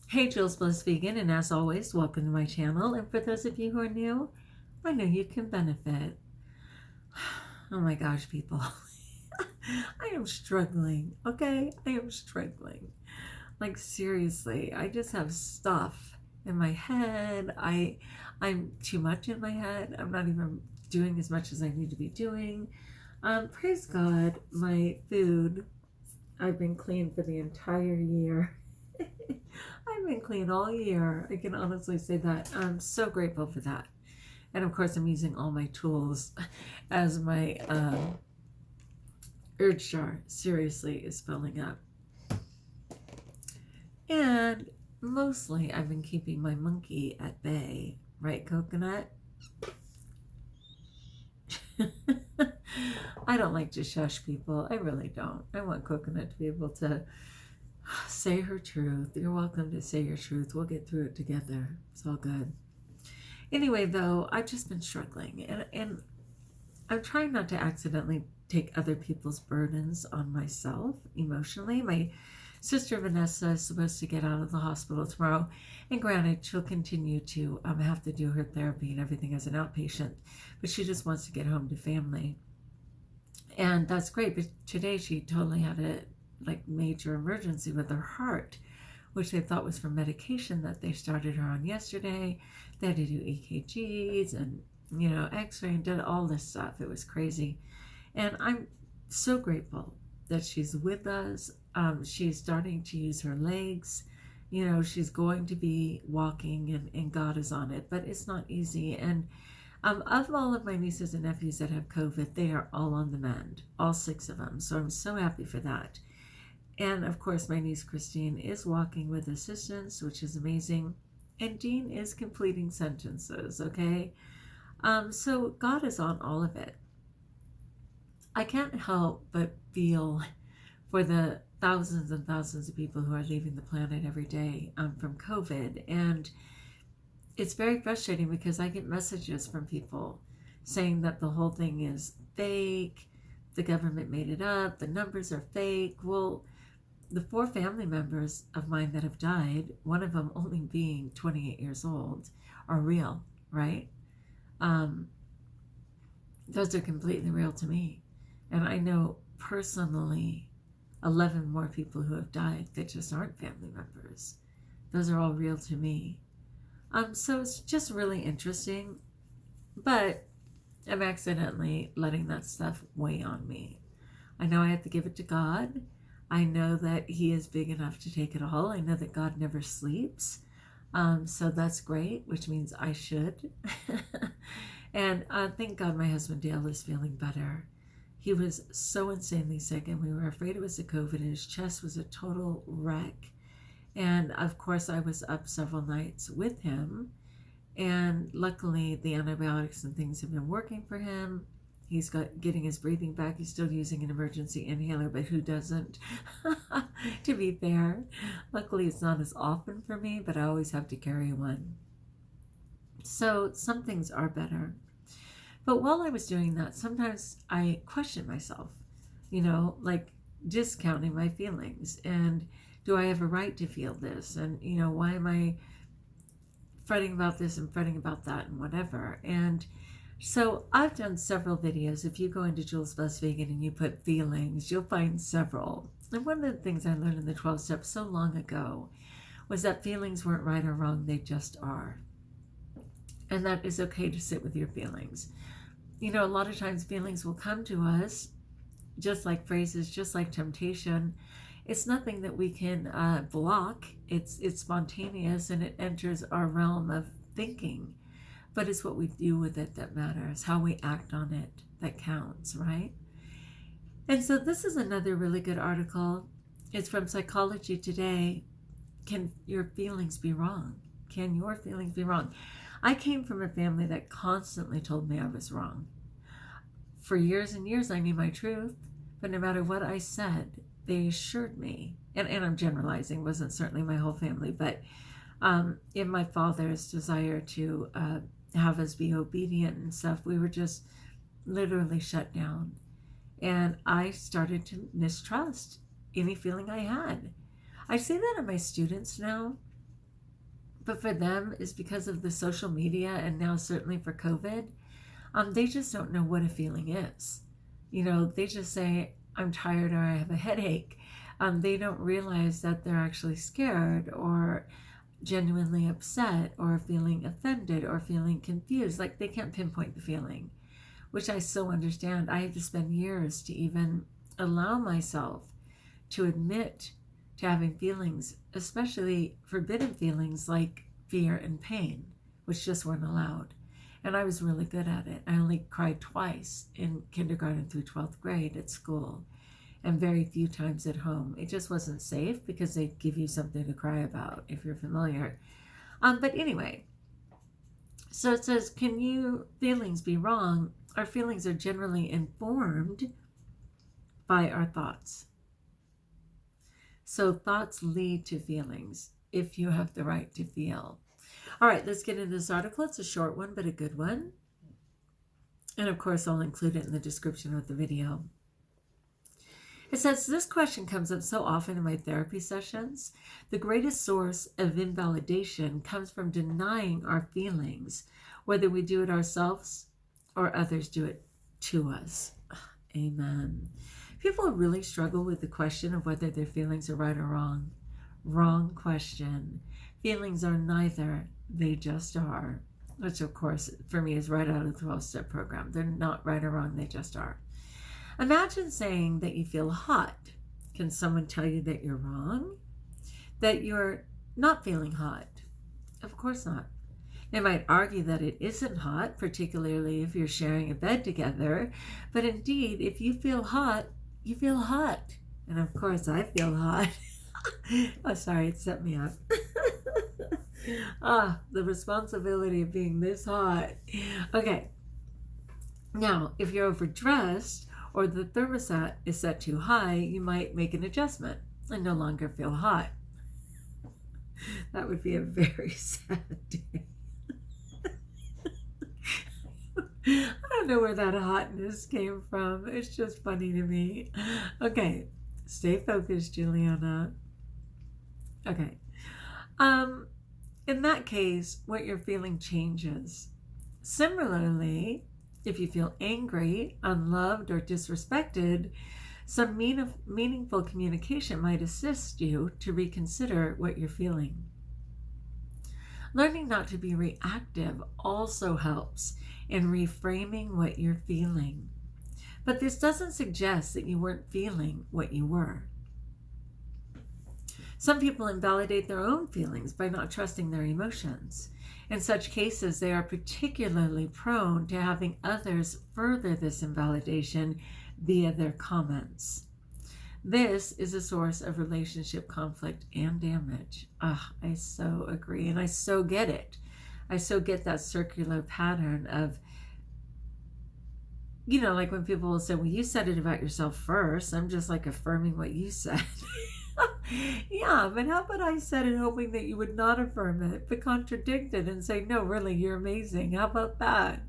Hey, Jules Blessed Vegan, and as always, welcome to my channel. And for those of you who are new, I know you can benefit. Oh my gosh, people. I am struggling, okay? I am struggling. Like, seriously, I just have stuff in my head. I'm too much in my head. I'm not even doing as much as I need to be doing. Praise God, my food, I've been clean for the entire year. I've been clean all year. I can honestly say that. I'm so grateful for that. And of course, I'm using all my tools as my urge jar seriously is filling up. And mostly I've been keeping my monkey at bay. Right, Coconut? I don't like to shush people. I really don't. I want Coconut to be able to say her truth. You're welcome to say your truth. We'll get through it together. It's all good. Anyway, though, I've just been struggling. And I'm trying not to accidentally take other people's burdens on myself emotionally. My sister Vanessa is supposed to get out of the hospital tomorrow. And granted, she'll continue to have to do her therapy and everything as an outpatient. But she just wants to get home to family. And that's great. But today she totally had a major emergency with her heart, which they thought was from medication that they started her on yesterday. They had to do EKGs and x-ray and did all this stuff. It was crazy. And I'm so grateful that she's with us. She's starting to use her legs. She's going to be walking and God is on it, but it's not easy. And of all of my nieces and nephews that have COVID, they are all on the mend, all 6 of them. So I'm so happy for that. And of course, my niece Christine is walking with assistance, which is amazing. And Dean is completing sentences, okay? So God is on all of it. I can't help but feel for the thousands and thousands of people who are leaving the planet every day from COVID. And it's very frustrating because I get messages from people saying that the whole thing is fake, the government made it up, the numbers are fake. Well, the 4 family members of mine that have died, one of them only being 28 years old, are real, right? Those are completely real to me. And I know personally 11 more people who have died that just aren't family members. Those are all real to me. So it's just really interesting, but I'm accidentally letting that stuff weigh on me. I know I have to give it to God. I know that He is big enough to take it all. I know that God never sleeps. So that's great, which means I should. And thank God my husband Dale is feeling better. He was so insanely sick and we were afraid it was the COVID and his chest was a total wreck. And of course I was up several nights with him. And luckily the antibiotics and things have been working for him. He's getting his breathing back. He's still using an emergency inhaler, but who doesn't? To be fair. Luckily, it's not as often for me, but I always have to carry one. So some things are better. But while I was doing that, sometimes I questioned myself, like discounting my feelings. And do I have a right to feel this? And, why am I fretting about this and fretting about that and whatever? And so I've done several videos. If you go into Jules Blessed Vegan and you put feelings, you'll find several. And one of the things I learned in the 12 steps so long ago was that feelings weren't right or wrong, they just are. And that is okay to sit with your feelings. A lot of times feelings will come to us, just like phrases, just like temptation. It's nothing that we can block. It's spontaneous and it enters our realm of thinking. But it's what we do with it that matters, how we act on it that counts, right? And so this is another really good article. It's from Psychology Today. Can your feelings be wrong? Can your feelings be wrong? I came from a family that constantly told me I was wrong. For years and years, I knew my truth, but no matter what I said, they assured me, and I'm generalizing, wasn't certainly my whole family, but in my father's desire to have us be obedient and stuff, we were just literally shut down. And I started to mistrust any feeling I had. I see that in my students now. But for them, it's because of the social media, and now certainly for COVID, they just don't know what a feeling is. They just say, I'm tired, or I have a headache. They don't realize that they're actually scared or genuinely upset or feeling offended or feeling confused. Like, they can't pinpoint the feeling, which I so understand. I had to spend years to even allow myself to admit to having feelings, especially forbidden feelings like fear and pain, which just weren't allowed. And I was really good at it. I only cried twice in kindergarten through 12th grade at school, and very few times at home. It just wasn't safe because they give you something to cry about, if you're familiar. But anyway, so it says, can you feelings be wrong? Our feelings are generally informed by our thoughts. So thoughts lead to feelings if you have the right to feel. All right, let's get into this article. It's a short one, but a good one. And of course, I'll include it in the description of the video. It says, this question comes up so often in my therapy sessions. The greatest source of invalidation comes from denying our feelings, whether we do it ourselves or others do it to us. Amen. People really struggle with the question of whether their feelings are right or wrong. Wrong question. Feelings are neither, they just are. Which, of course, for me is right out of the 12-step program. They're not right or wrong, they just are. Imagine saying that you feel hot. Can someone tell you that you're wrong? That you're not feeling hot? Of course not. They might argue that it isn't hot, particularly if you're sharing a bed together. But indeed, if you feel hot, you feel hot. And of course, I feel hot. Oh, sorry, it set me up. The responsibility of being this hot. Okay. Now, if you're overdressed or the thermostat is set too high, you might make an adjustment and no longer feel hot. That would be a very sad day. I don't know where that hotness came from. It's just funny to me. Okay, stay focused, Juliana. Okay. In that case, what you're feeling changes. Similarly, if you feel angry, unloved, or disrespected, some meaningful communication might assist you to reconsider what you're feeling. Learning not to be reactive also helps in reframing what you're feeling. But this doesn't suggest that you weren't feeling what you were. Some people invalidate their own feelings by not trusting their emotions. In such cases, they are particularly prone to having others further this invalidation via their comments. This is a source of relationship conflict and damage. I so agree, and I so get it. I so get that circular pattern of, like when people will say, well, you said it about yourself first. I'm just like affirming what you said. Yeah, but how about I said it hoping that you would not affirm it, but contradict it and say, no, really, you're amazing. How about that?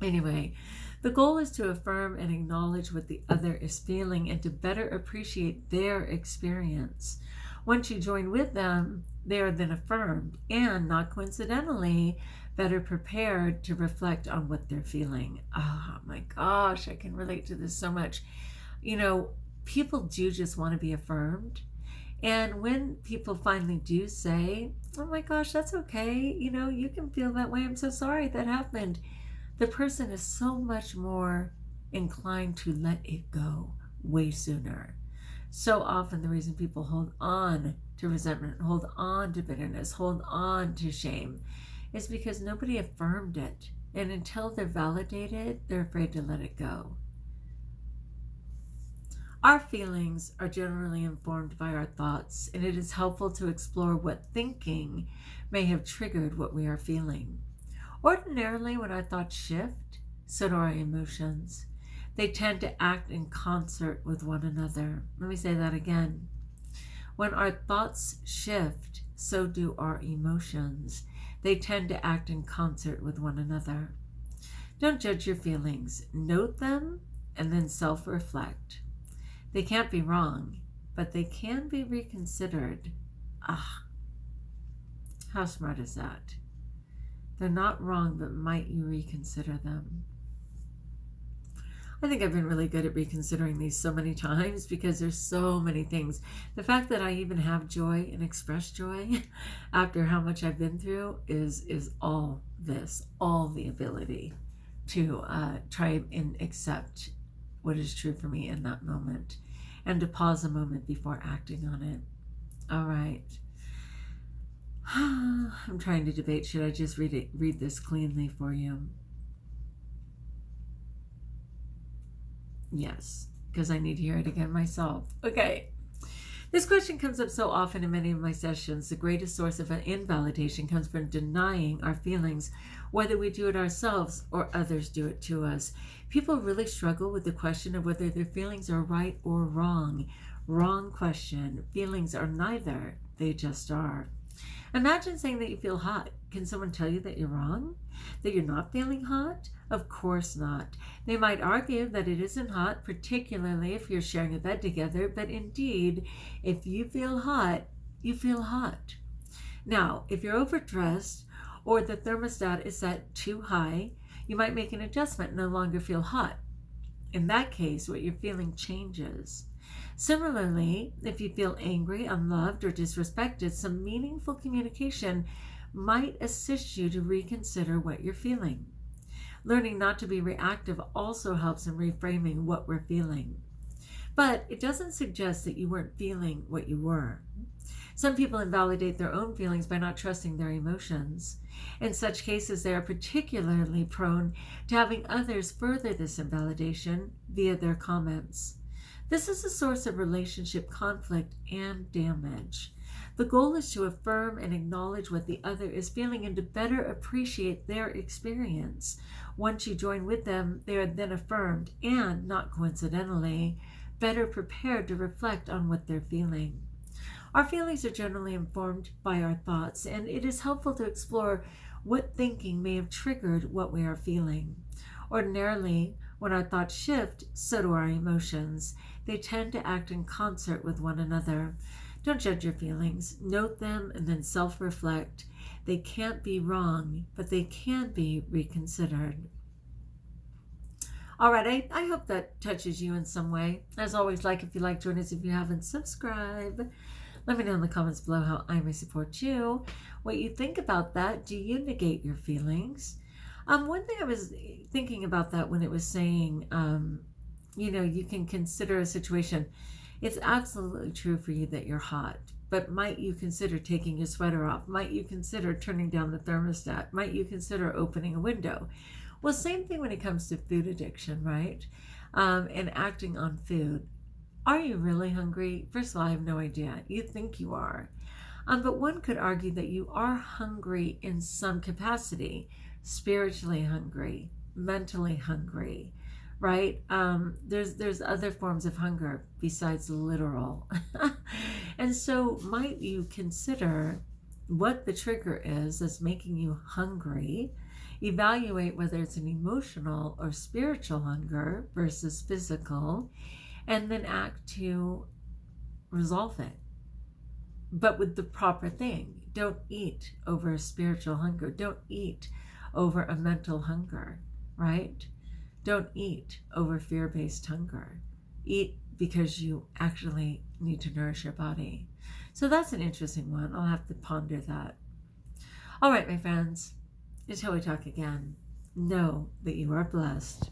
Anyway, the goal is to affirm and acknowledge what the other is feeling and to better appreciate their experience. Once you join with them, they are then affirmed and, not coincidentally, better prepared to reflect on what they're feeling. Oh my gosh, I can relate to this so much. People do just want to be affirmed. And when people finally do say, oh my gosh, that's okay, you can feel that way, I'm so sorry that happened, the person is so much more inclined to let it go way sooner. So often the reason people hold on to resentment, hold on to bitterness, hold on to shame is because nobody affirmed it. And until they're validated, they're afraid to let it go. Our feelings are generally informed by our thoughts, and it is helpful to explore what thinking may have triggered what we are feeling. Ordinarily, when our thoughts shift, so do our emotions. They tend to act in concert with one another. Let me say that again. When our thoughts shift, so do our emotions. They tend to act in concert with one another. Don't judge your feelings. Note them and then self-reflect. They can't be wrong, but they can be reconsidered. How smart is that? They're not wrong, but might you reconsider them? I think I've been really good at reconsidering these so many times because there's so many things. The fact that I even have joy and express joy after how much I've been through is all this, all the ability to try and accept what is true for me in that moment and to pause a moment before acting on it. All right. I'm trying to debate, should I just read this cleanly for you? Yes, because I need to hear it again myself. Okay. This question comes up so often in many of my sessions. The greatest source of invalidation comes from denying our feelings, whether we do it ourselves or others do it to us. People really struggle with the question of whether their feelings are right or wrong. Wrong question. Feelings are neither. They just are. Imagine saying that you feel hot. Can someone tell you that you're wrong? That you're not feeling hot? Of course not. They might argue that it isn't hot, particularly if you're sharing a bed together, but indeed, if you feel hot, you feel hot. Now, if you're overdressed or the thermostat is set too high, you might make an adjustment and no longer feel hot. In that case, what you're feeling changes. Similarly, if you feel angry, unloved, or disrespected, some meaningful communication might assist you to reconsider what you're feeling. Learning not to be reactive also helps in reframing what we're feeling. But it doesn't suggest that you weren't feeling what you were. Some people invalidate their own feelings by not trusting their emotions. In such cases, they are particularly prone to having others further this invalidation via their comments. This is a source of relationship conflict and damage. The goal is to affirm and acknowledge what the other is feeling and to better appreciate their experience. Once you join with them, they are then affirmed and, not coincidentally, better prepared to reflect on what they're feeling. Our feelings are generally informed by our thoughts, and it is helpful to explore what thinking may have triggered what we are feeling. Ordinarily, when our thoughts shift, so do our emotions. They tend to act in concert with one another. Don't judge your feelings. Note them and then self-reflect. They can't be wrong, but they can be reconsidered. All right, I hope that touches you in some way. As always, if you like, join us if you haven't, subscribe. Let me know in the comments below how I may support you. What you think about that. Do you negate your feelings? One thing I was thinking about that when it was saying, you can consider a situation. It's absolutely true for you that you're hot, but might you consider taking your sweater off? Might you consider turning down the thermostat? Might you consider opening a window? Well, same thing when it comes to food addiction, right? And acting on food. Are you really hungry? First of all, I have no idea. You think you are. But one could argue that you are hungry in some capacity. Spiritually hungry, mentally hungry, right? There's other forms of hunger besides literal. And so might you consider what the trigger is that's making you hungry, evaluate whether it's an emotional or spiritual hunger versus physical, and then act to resolve it. But with the proper thing. Don't eat over a spiritual hunger. Don't eat over a mental hunger, right? Don't eat over fear-based hunger. Eat because you actually need to nourish your body. So that's an interesting one. I'll have to ponder that. All right, my friends, until we talk again, know that you are blessed.